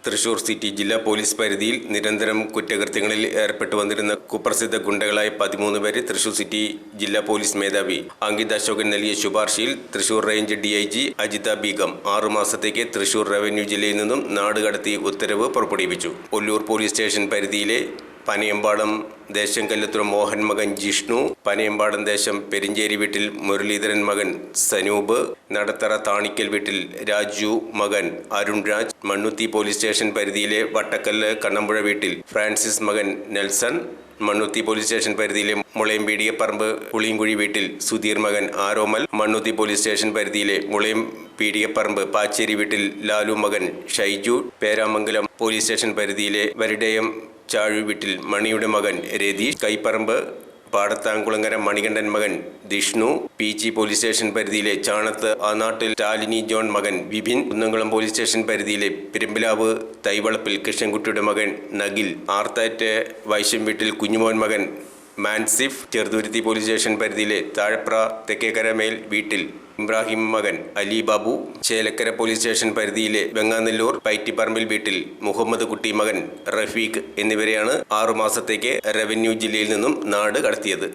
Thrissur city ജില്ലാ police പരിധിയിൽ നിരന്തരം കുറ്റകൃത്യങ്ങളിൽ ഏർപ്പെട്ടു വന്നിരുന്ന കുപ്രസിദ്ധ ഗുണ്ടകളായ 13 പേരെ തൃശൂർ സിറ്റി ജില്ലാ പോലീസ് മേധാവി അങ്കിത് അശോകൻ നൽകിയ ശുപാർശയിൽ തൃശൂർ റേഞ്ച് DIG അജിത ബീഗം 6 മാസത്തേക്ക് തൃശൂർ റവന്യൂ ജില്ലയിൽ നിന്നും നാടുകടത്തി ഉത്തരവ് പുറപ്പെടുവിച്ചു. ഒല്ലൂർ പോലീസ് സ്റ്റേഷൻ പരിധിയിലെ പനയമ്പാടം ദേശം കല്ലത്തുറ മോഹൻ മകൻ ജിഷ്ണു, പനയമ്പാടം ദേശം പെരിഞ്ചേരി വീട്ടിൽ മുരളീധരൻ മകൻ സനൂപ്, നടത്തറ താണിക്കൽ വീട്ടിൽ രാജു മകൻ അരുൺ രാജ്, മണ്ണുത്തി പോലീസ് സ്റ്റേഷൻ പരിധിയിലെ വട്ടക്കല്ല് കണ്ണമ്പുഴ വീട്ടിൽ ഫ്രാൻസിസ് മകൻ നെൽസൺ, മണ്ണുത്തി പോലീസ് സ്റ്റേഷൻ പരിധിയിലെ മുളയം പീടികപ്പറമ്പ് പുളിയൻകുഴി വീട്ടിൽ സുധീർ മകൻ ആരോമൽ, മണ്ണുത്തി പോലീസ് സ്റ്റേഷൻ പരിധിയിലെ മുളയം പീടികപ്പറമ്പ് പാച്ചേരി വീട്ടിൽ ലാലു മകൻ ഷൈജു, പേരാമംഗലം പോലീസ് സ്റ്റേഷൻ പരിധിയിലെ വരിടയം ചാഴു വീട്ടിൽ മണിയുടെ മകൻ രതീഷ്, കൈപ്പറമ്പ് പാടത്താംകുളങ്ങര മണികണ്ഠൻ മകൻ ജിഷ്ണു, PG പോലീസ് സ്റ്റേഷൻ പരിധിയിലെ ചാണത്ത് ആനാട്ടിൽ ടാലിനി ജോൺ മകൻ വിപിൻ, കുന്നംകുളം പോലീസ് സ്റ്റേഷൻ പരിധിയിലെ പെരുമ്പിലാവ് തൈവളപ്പിൽ കൃഷ്ണൻകുട്ടിയുടെ മകൻ നഗിൽ, ആർത്താറ്റ് വൈശ്യം വീട്ടിൽ കുഞ്ഞുമോൻ മകൻ മാൻസിഫ്, ചെറുതുരുത്തി പോലീസ് സ്റ്റേഷൻ പരിധിയിലെ താഴപ്ര തെക്കേക്കരമേൽ വീട്ടിൽ ഇബ്രാഹിം മകൻ അലി ബാബു, ചേലക്കര പോലീസ് സ്റ്റേഷൻ പരിധിയിലെ വെങ്ങാനല്ലൂർ പൈറ്റിപ്പറമ്പിൽ വീട്ടിൽ മുഹമ്മദ് കുട്ടി മകൻ റഫീഖ് എന്നിവരെയാണ് 6 മാസത്തേക്ക് റവന്യൂ ജില്ലയിൽ നിന്നും നാട് കടത്തിയത്.